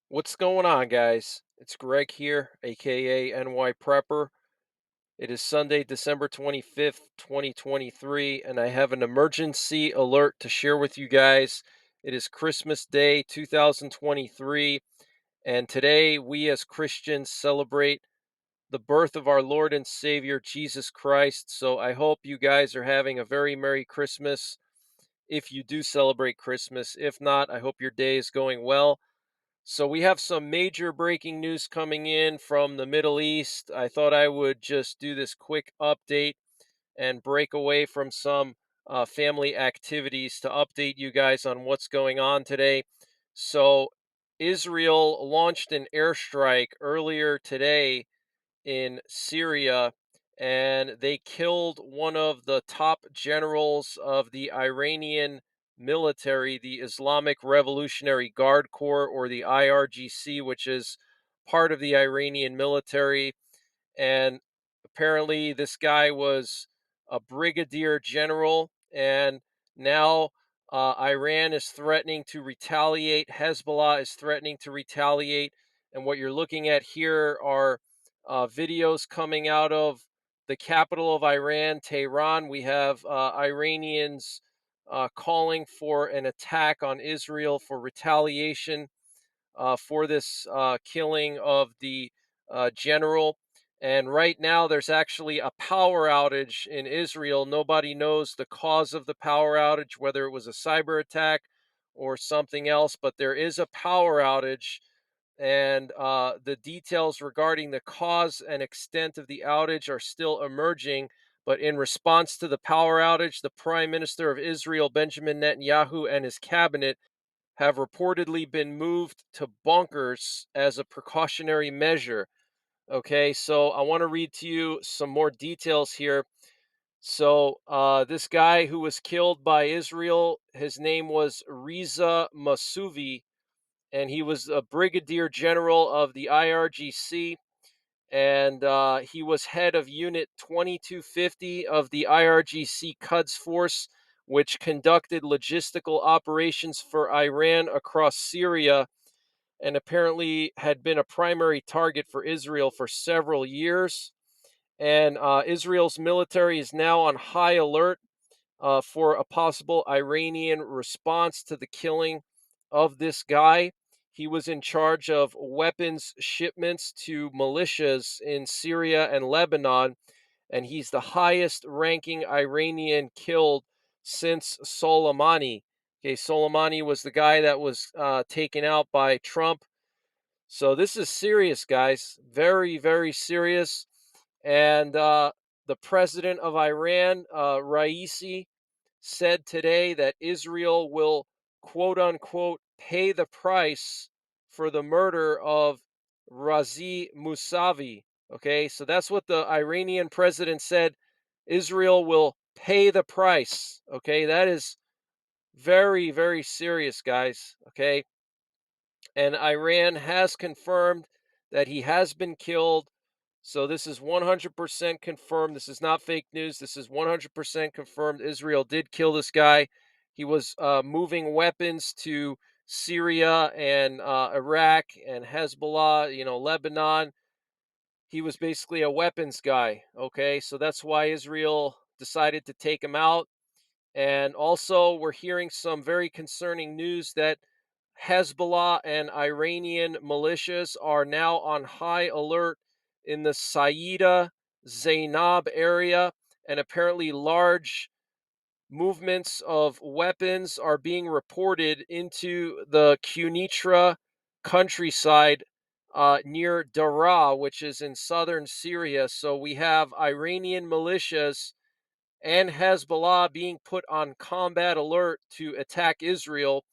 What's going on, guys? It's Greg here, aka NYPrepper. It is Sunday, December 25th, 2023, and I have an emergency alert to share with you guys. It is Christmas Day 2023, and today we as Christians celebrate the birth of our Lord and Savior Jesus Christ. So I hope you guys are having a very Merry Christmas if you do celebrate Christmas. If not, I hope your day is going well. So we have some major breaking news coming in from the Middle East. I thought I would just do this quick update and break away from some family activities to update you guys on what's going on today. So Israel launched an airstrike earlier today in Syria, and they killed one of the top generals of the Iranian military, the Islamic Revolutionary Guard Corps, or the IRGC, which is part of the Iranian military. And apparently, this guy was a brigadier general, and now Iran is threatening to retaliate. Hezbollah is threatening to retaliate. And what you're looking at here are videos coming out of the capital of Iran, Tehran. We have Iranians calling for an attack on Israel for retaliation for this killing of the general. And right now, there's actually a power outage in Israel. Nobody knows the cause of the power outage, whether it was a cyber attack or something else, but there is a power outage. And the details regarding the cause and extent of the outage are still emerging. But in response to the power outage, the Prime Minister of Israel, Benjamin Netanyahu, and his cabinet have reportedly been moved to bunkers as a precautionary measure. Okay, so I want to read to you some more details here. So, this guy who was killed by Israel, his name was Riza Masuvi, and he was a brigadier general of the IRGC, and he was head of Unit 2250 of the IRGC Quds Force, which conducted logistical operations for Iran across Syria and apparently had been a primary target for Israel for several years. And Israel's military is now on high alert for a possible Iranian response to the killing of this guy. He was in charge of weapons shipments to militias in Syria and Lebanon, and he's the highest ranking Iranian killed since Soleimani. Okay, Soleimani was the guy that was taken out by Trump. So this is serious, guys. Very, very serious. And the president of Iran, Raisi, said today that Israel will, quote unquote, pay the price for the murder of Razi Mousavi. Okay, so that's what the Iranian president said. Israel will pay the price. Okay, that is very, very serious, guys. Okay, and Iran has confirmed that he has been killed. So this is 100% confirmed. This is not fake news. This is 100% confirmed. Israel did kill this guy. He was moving weapons to Syria and Iraq and Hezbollah, Lebanon. He was basically a weapons guy. Okay, so that's why Israel decided to take him out. And also, we're hearing some very concerning news that Hezbollah and Iranian militias are now on high alert in the Saida Zainab area, and apparently large movements of weapons are being reported into the Qunitra countryside near Daraa, which is in southern Syria. So we have Iranian militias and Hezbollah being put on combat alert to attack Israel.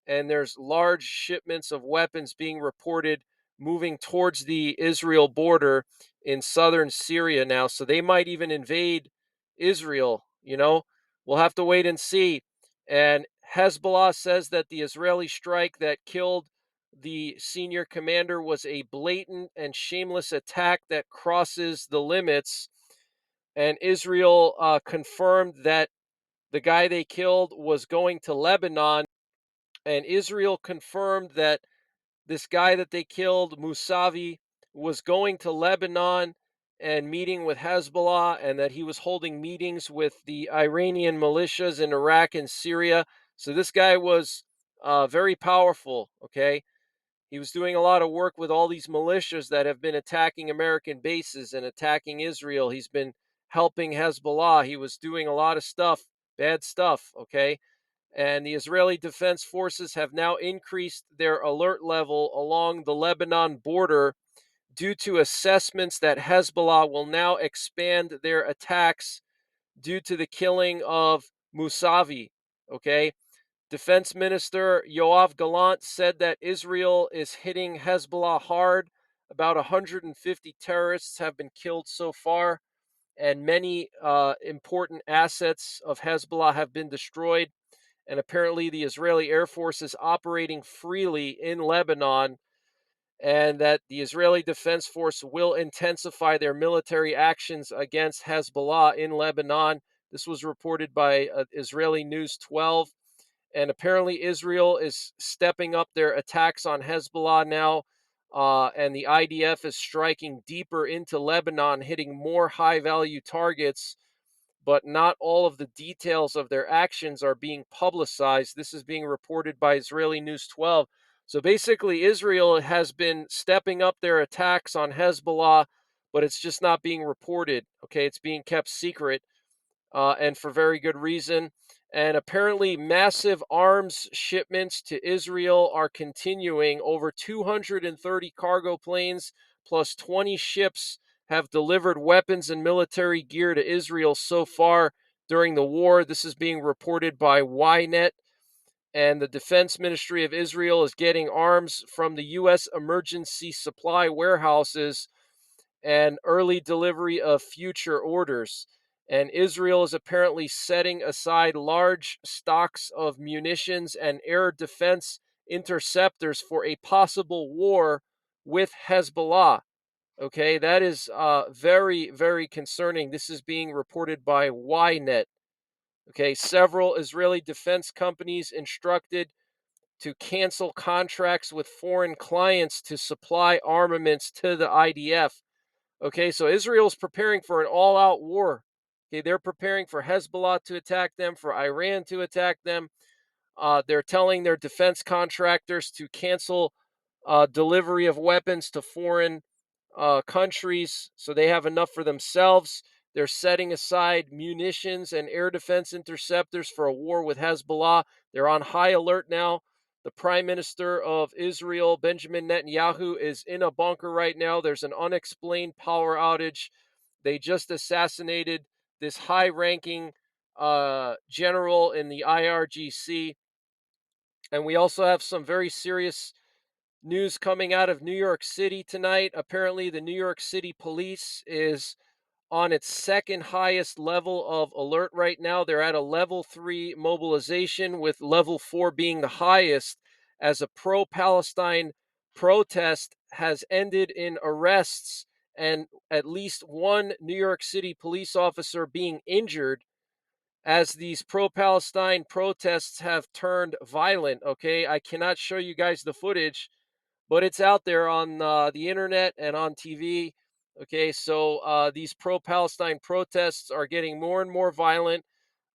And there's large shipments of weapons being reported moving towards the Israel border in southern Syria now. So they might even invade Israel. We'll have to wait and see. And Hezbollah says that the Israeli strike that killed the senior commander was a blatant and shameless attack that crosses the limits, and Israel confirmed that the guy they killed was going to Lebanon, and Israel confirmed that this guy that they killed, Musavi, was going to Lebanon and meeting with Hezbollah, and that he was holding meetings with the Iranian militias in Iraq and Syria. So this guy was very powerful. Okay, he was doing a lot of work with all these militias that have been attacking American bases and attacking Israel. He's been helping Hezbollah. He was doing a lot of stuff, bad stuff. Okay, and the Israeli Defense Forces have now increased their alert level along the Lebanon border due to assessments that Hezbollah will now expand their attacks due to the killing of Musavi. Okay. Defense Minister Yoav Gallant said that Israel is hitting Hezbollah hard. About 150 terrorists have been killed so far, and many important assets of Hezbollah have been destroyed. And apparently, the Israeli Air Force is operating freely in Lebanon, and that the Israeli Defense Force will intensify their military actions against Hezbollah in Lebanon. This was reported by Israeli News 12. And apparently, Israel is stepping up their attacks on Hezbollah now. And the IDF is striking deeper into Lebanon, hitting more high value targets, but not all of the details of their actions are being publicized. This is being reported by Israeli News 12. So basically, Israel has been stepping up their attacks on Hezbollah, but it's just not being reported. Okay, it's being kept secret, and for very good reason. And apparently, massive arms shipments to Israel are continuing. Over 230 cargo planes plus 20 ships have delivered weapons and military gear to Israel so far during the war. This is being reported by Ynet. And the Defense Ministry of Israel is getting arms from the U.S. emergency supply warehouses and early delivery of future orders. And Israel is apparently setting aside large stocks of munitions and air defense interceptors for a possible war with Hezbollah. Okay, that is very, very concerning. This is being reported by Ynet. Okay, several Israeli defense companies instructed to cancel contracts with foreign clients to supply armaments to the IDF. Okay, so Israel's preparing for an all out war. Okay, they're preparing for Hezbollah to attack them, for Iran to attack them. They're telling their defense contractors to cancel delivery of weapons to foreign countries so they have enough for themselves. They're setting aside munitions and air defense interceptors for a war with Hezbollah. They're on high alert now. The Prime Minister of Israel, Benjamin Netanyahu, is in a bunker right now. There's an unexplained power outage. They just assassinated this high ranking general in the IRGC. And we also have some very serious news coming out of New York City tonight. Apparently, the New York City police is on its second highest level of alert right now. They're at a level 3 mobilization, with level 4 being the highest, as a pro Palestine protest has ended in arrests and at least one New York City police officer being injured, as these pro Palestine protests have turned violent. Okay, I cannot show you guys the footage, but it's out there on the internet and on TV. Okay, so these pro Palestine protests are getting more and more violent.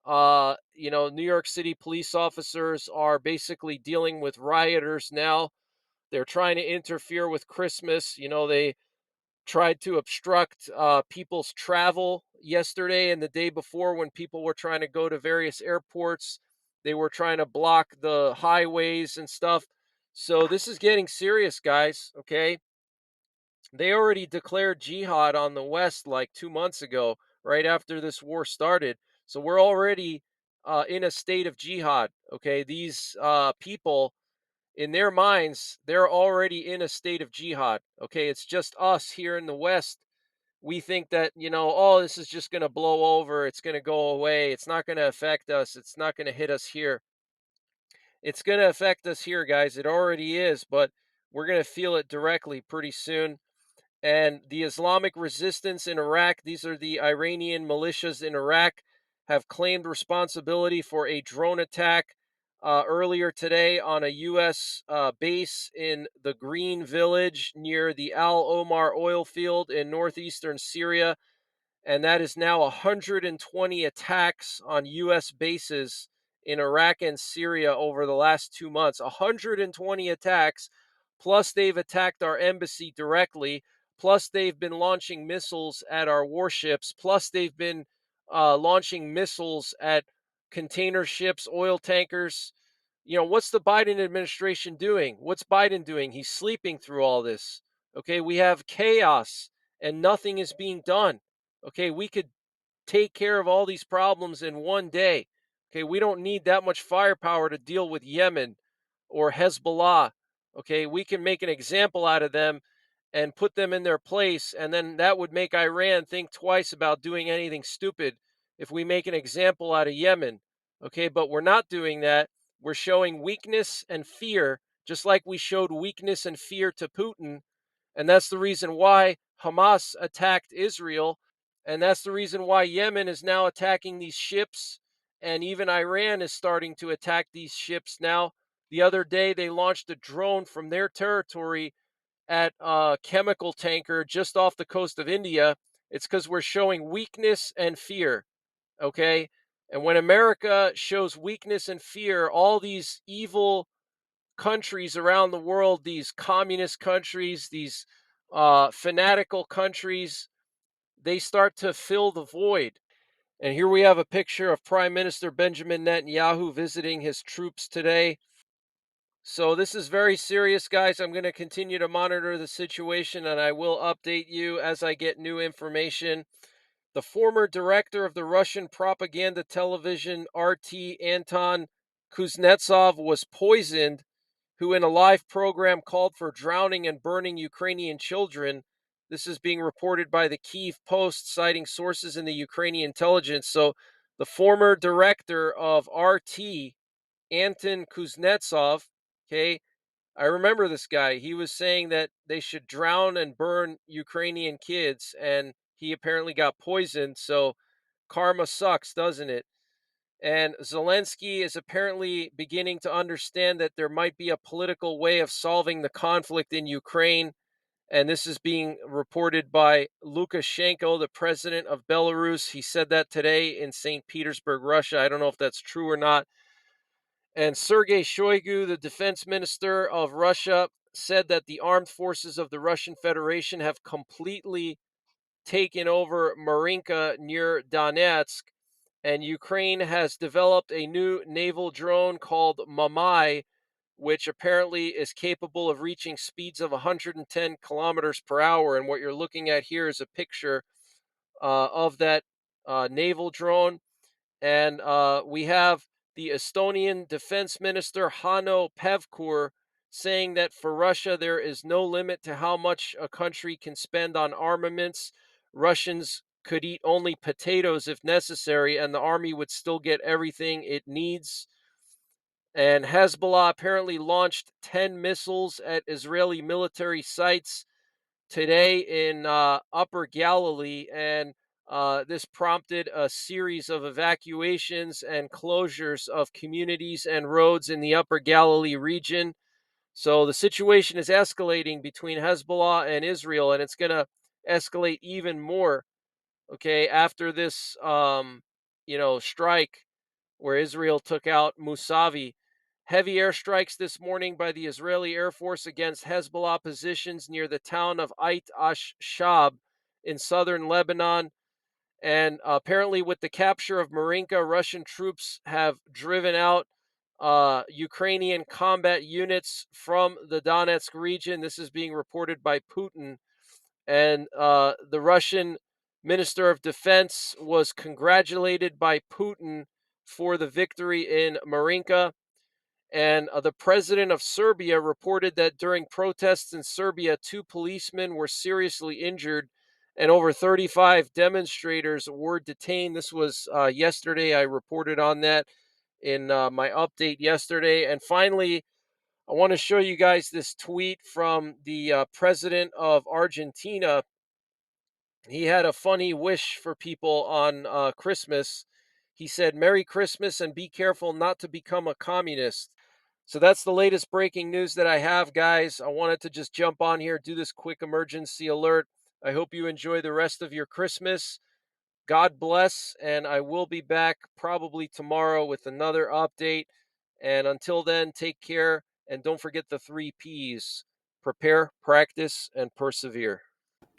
New York City police officers are basically dealing with rioters now. They're trying to interfere with Christmas. They tried to obstruct people's travel yesterday and the day before when people were trying to go to various airports. They were trying to block the highways and stuff. So this is getting serious, guys. Okay. They already declared jihad on the West like 2 months ago, right after this war started. So we're already in a state of jihad. Okay. These people, in their minds, they're already in a state of jihad. Okay. It's just us here in the West. We think that, oh, this is just going to blow over. It's going to go away. It's not going to affect us. It's not going to hit us here. It's going to affect us here, guys. It already is, but we're going to feel it directly pretty soon. And the Islamic resistance in Iraq, these are the Iranian militias in Iraq, have claimed responsibility for a drone attack earlier today on a U.S. Base in the Green Village near the Al Omar oil field in northeastern Syria. And that is now 120 attacks on U.S. bases in Iraq and Syria over the last 2 months. 120 attacks, plus they've attacked our embassy directly, plus they've been launching missiles at our warships, plus they've been launching missiles at container ships, oil tankers. What's the Biden administration doing? What's Biden doing? He's sleeping through all this. Okay, we have chaos and nothing is being done. Okay, we could take care of all these problems in one day. Okay, we don't need that much firepower to deal with Yemen or Hezbollah. Okay, we can make an example out of them and put them in their place, and then that would make Iran think twice about doing anything stupid if we make an example out of Yemen. Okay, but we're not doing that. We're showing weakness and fear, just like we showed weakness and fear to Putin, and that's the reason why Hamas attacked Israel. And that's the reason why Yemen is now attacking these ships. And even Iran is starting to attack these ships now. The other day, they launched a drone from their territory at a chemical tanker just off the coast of India. It's because we're showing weakness and fear. Okay. And when America shows weakness and fear, all these evil countries around the world, these communist countries, these fanatical countries, they start to fill the void. And here we have a picture of Prime Minister Benjamin Netanyahu visiting his troops today. So this is very serious, guys. I'm going to continue to monitor the situation and I will update you as I get new information. The former director of the Russian propaganda television RT, Anton Kuznetsov, was poisoned, who in a live program called for drowning and burning Ukrainian children. This is being reported by the Kyiv Post, citing sources in the Ukrainian intelligence. So, the former director of RT, Anton Kuznetsov, okay, I remember this guy. He was saying that they should drown and burn Ukrainian kids, and he apparently got poisoned. So, karma sucks, doesn't it? And Zelensky is apparently beginning to understand that there might be a political way of solving the conflict in Ukraine. And this is being reported by Lukashenko, the president of Belarus. He said that today in St. Petersburg, Russia. I don't know if that's true or not. And Sergei Shoigu, the defense minister of Russia, said that the armed forces of the Russian Federation have completely taken over Marinka near Donetsk, and Ukraine has developed a new naval drone called Mamai, which apparently is capable of reaching speeds of 110 kilometers per hour. And what you're looking at here is a picture of that naval drone. And we have the Estonian defense minister, Hanno Pevkur, saying that for Russia, there is no limit to how much a country can spend on armaments. Russians could eat only potatoes if necessary, and the army would still get everything it needs. And Hezbollah apparently launched 10 missiles at Israeli military sites today in Upper Galilee, and this prompted a series of evacuations and closures of communities and roads in the Upper Galilee region. So the situation is escalating between Hezbollah and Israel, and it's going to escalate even more. Okay, after this, strike where Israel took out Musavi. Heavy airstrikes this morning by the Israeli Air Force against Hezbollah positions near the town of Ait Ash-Shab in southern Lebanon. And apparently, with the capture of Marinka, Russian troops have driven out Ukrainian combat units from the Donetsk region. This is being reported by Putin. And the Russian Minister of Defense was congratulated by Putin for the victory in Marinka. And the president of Serbia reported that during protests in Serbia, 2 policemen were seriously injured and over 35 demonstrators were detained. This was yesterday. I reported on that in my update yesterday. And finally, I want to show you guys this tweet from the president of Argentina. He had a funny wish for people on Christmas. He said, "Merry Christmas and be careful not to become a communist." So that's the latest breaking news that I have, guys. I wanted to just jump on here, do this quick emergency alert. I hope you enjoy the rest of your Christmas. God bless, and I will be back probably tomorrow with another update. And until then, take care, and don't forget the 3 Ps: prepare, practice, and persevere.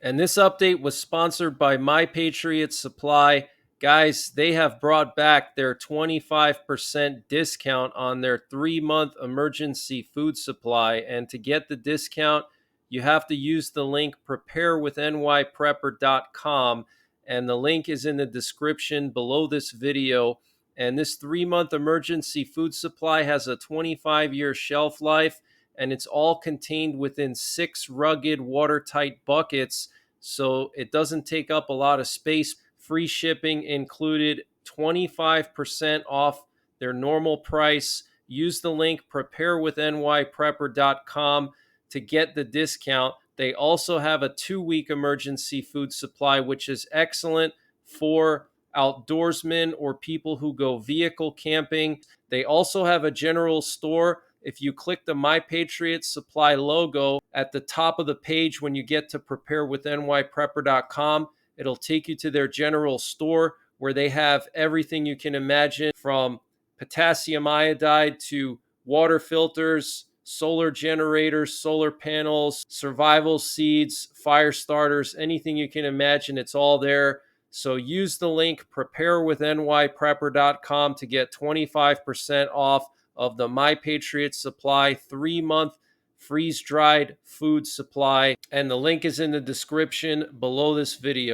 And this update was sponsored by My Patriot Supply. Guys, they have brought back their 25% discount on their 3-month emergency food supply. And to get the discount, you have to use the link preparewithnyprepper.com. And the link is in the description below this video. And this 3-month emergency food supply has a 25-year shelf life, and it's all contained within 6 rugged watertight buckets, so it doesn't take up a lot of space. Free shipping included, 25% off their normal price. Use the link preparewithnyprepper.com to get the discount. They also have a 2-week emergency food supply, which is excellent for outdoorsmen or people who go vehicle camping. They also have a general store. If you click the My Patriot Supply logo at the top of the page when you get to preparewithnyprepper.com, it'll take you to their general store where they have everything you can imagine, from potassium iodide to water filters, solar generators, solar panels, survival seeds, fire starters, anything you can imagine, it's all there. So use the link preparewithnyprepper.com to get 25% off of the My Patriot Supply 3-month freeze-dried food supply. And the link is in the description below this video.